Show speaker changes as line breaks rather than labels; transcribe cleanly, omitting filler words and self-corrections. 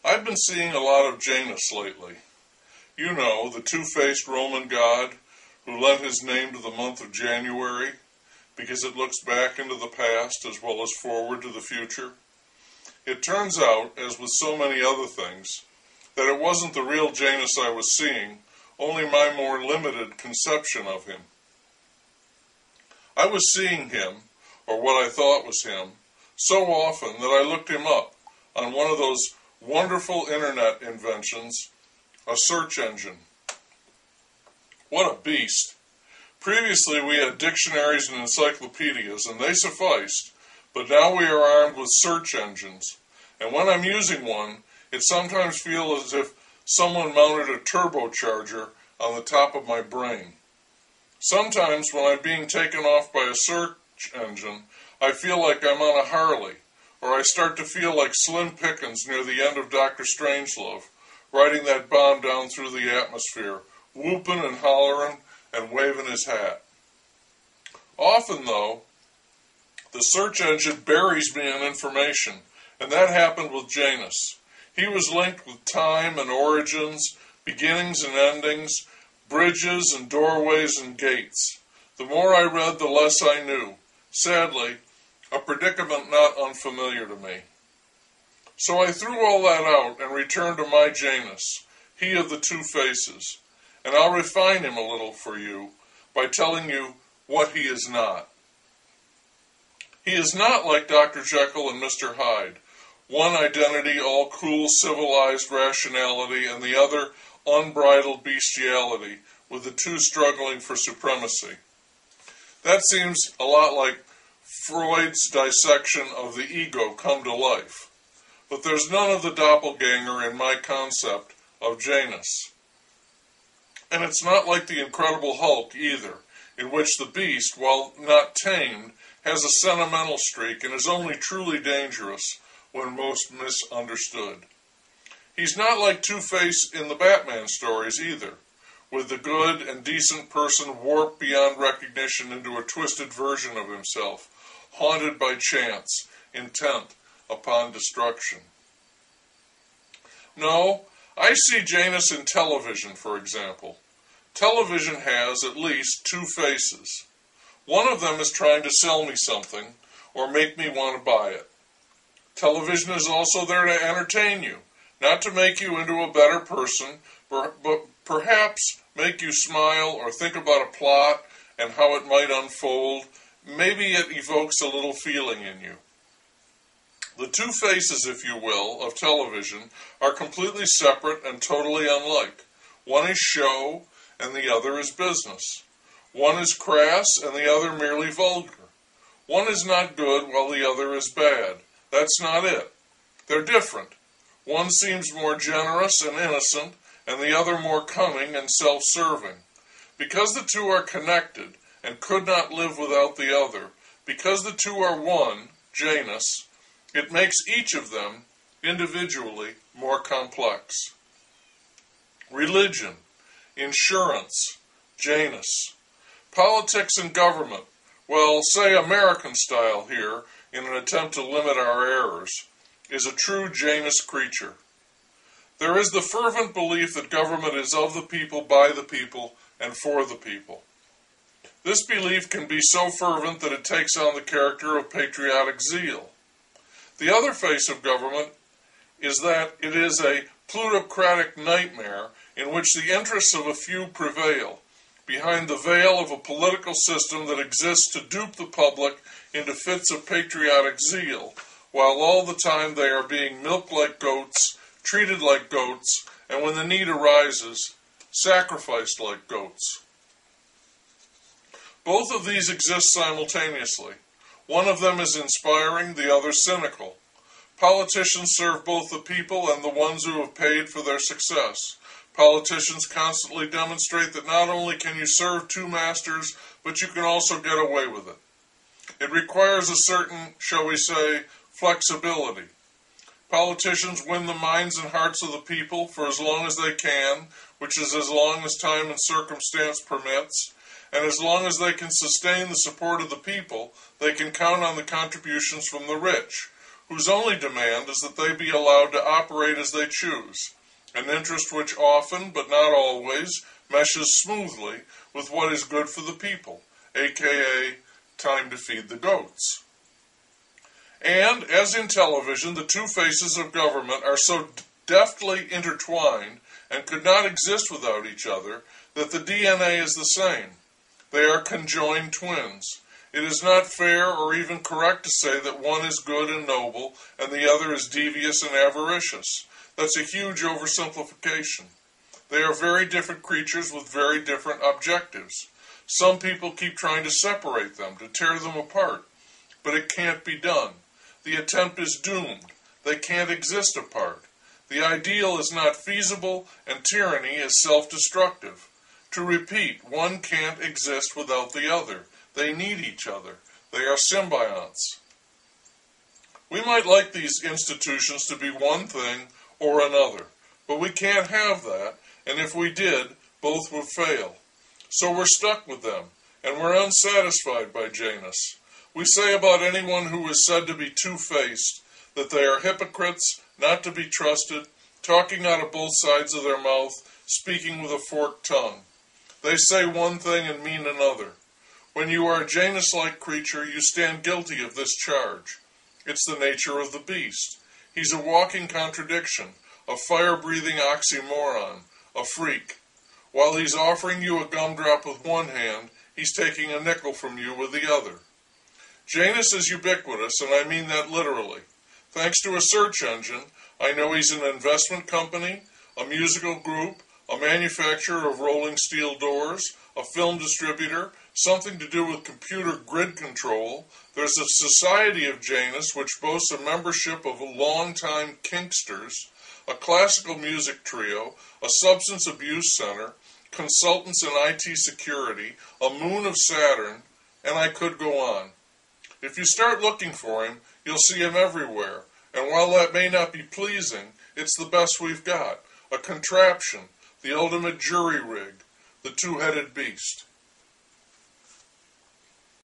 I've been seeing a lot of Janus lately. You know, the two-faced Roman god who lent his name to the month of January because it looks back into the past as well as forward to the future. It turns out, as with so many other things, that it wasn't the real Janus I was seeing, only my more limited conception of him. I was seeing him, or what I thought was him, so often that I looked him up on one of those wonderful internet inventions, a search engine. What a beast! Previously we had dictionaries and encyclopedias, and they sufficed, but now we are armed with search engines, and when I'm using one, it sometimes feels as if someone mounted a turbocharger on the top of my brain. Sometimes when I'm being taken off by a search engine, I feel like I'm on a Harley, or I start to feel like Slim Pickens near the end of Dr. Strangelove, riding that bomb down through the atmosphere, whooping and hollering and waving his hat. Often, though, the search engine buries me in information, and that happened with Janus. He was linked with time and origins, beginnings and endings, bridges and doorways and gates. The more I read, the less I knew. Sadly, a predicament not unfamiliar to me. So I threw all that out and returned to my Janus, he of the two faces, and I'll refine him a little for you by telling you what he is not. He is not like Dr. Jekyll and Mr. Hyde, one identity all cool civilized rationality and the other unbridled bestiality, with the two struggling for supremacy. That seems a lot like Freud's dissection of the ego come to life. But there's none of the doppelganger in my concept of Janus. And it's not like the Incredible Hulk either, in which the beast, while not tamed, has a sentimental streak and is only truly dangerous when most misunderstood. He's not like Two-Face in the Batman stories either, with the good and decent person warped beyond recognition into a twisted version of himself, haunted by chance, intent upon destruction. No, I see Janus in television, for example. Television has at least two faces. One of them is trying to sell me something or make me want to buy it. Television is also there to entertain you, not to make you into a better person, but perhaps make you smile or think about a plot and how it might unfold. Maybe it evokes a little feeling in you. The two faces, if you will, of television are completely separate and totally unlike. One is show and the other is business. One is crass and the other merely vulgar. One is not good while the other is bad. That's not it. They're different. One seems more generous and innocent, and the other more cunning and self-serving. Because the two are connected and could not live without the other, because the two are one, Janus, it makes each of them, individually, more complex. Religion, insurance, Janus. Politics and government, well, say American style here, in an attempt to limit our errors, is a true Janus creature. There is the fervent belief that government is of the people, by the people, and for the people. This belief can be so fervent that it takes on the character of patriotic zeal. The other face of government is that it is a plutocratic nightmare in which the interests of a few prevail, behind the veil of a political system that exists to dupe the public into fits of patriotic zeal, while all the time they are being milked like goats, treated like goats, and when the need arises, sacrificed like goats. Both of these exist simultaneously. One of them is inspiring, the other cynical. Politicians serve both the people and the ones who have paid for their success. Politicians constantly demonstrate that not only can you serve two masters, but you can also get away with it. It requires a certain, shall we say, flexibility. Politicians win the minds and hearts of the people for as long as they can, which is as long as time and circumstance permits, and as long as they can sustain the support of the people, they can count on the contributions from the rich, whose only demand is that they be allowed to operate as they choose, an interest which often, but not always, meshes smoothly with what is good for the people, aka time to feed the goats. And, as in television, the two faces of government are so deftly intertwined and could not exist without each other that the DNA is the same. They are conjoined twins. It is not fair or even correct to say that one is good and noble and the other is devious and avaricious. That's a huge oversimplification. They are very different creatures with very different objectives. Some people keep trying to separate them, to tear them apart, but it can't be done. The attempt is doomed. They can't exist apart. The ideal is not feasible, and tyranny is self-destructive. To repeat, one can't exist without the other. They need each other. They are symbionts. We might like these institutions to be one thing or another, but we can't have that, and if we did, both would fail. So we're stuck with them, and we're unsatisfied by Janus. We say about anyone who is said to be two-faced that they are hypocrites, not to be trusted, talking out of both sides of their mouth, speaking with a forked tongue. They say one thing and mean another. When you are a Janus-like creature, you stand guilty of this charge. It's the nature of the beast. He's a walking contradiction, a fire-breathing oxymoron, a freak. While he's offering you a gumdrop with one hand, he's taking a nickel from you with the other. Janus is ubiquitous, and I mean that literally. Thanks to a search engine, I know he's an investment company, a musical group, a manufacturer of rolling steel doors, a film distributor, something to do with computer grid control. There's a Society of Janus which boasts a membership of longtime kinksters, a classical music trio, a substance abuse center, consultants in IT security, a moon of Saturn, and I could go on. If you start looking for him, you'll see him everywhere, and while that may not be pleasing, it's the best we've got, a contraption, the ultimate jury rig, the two-headed beast.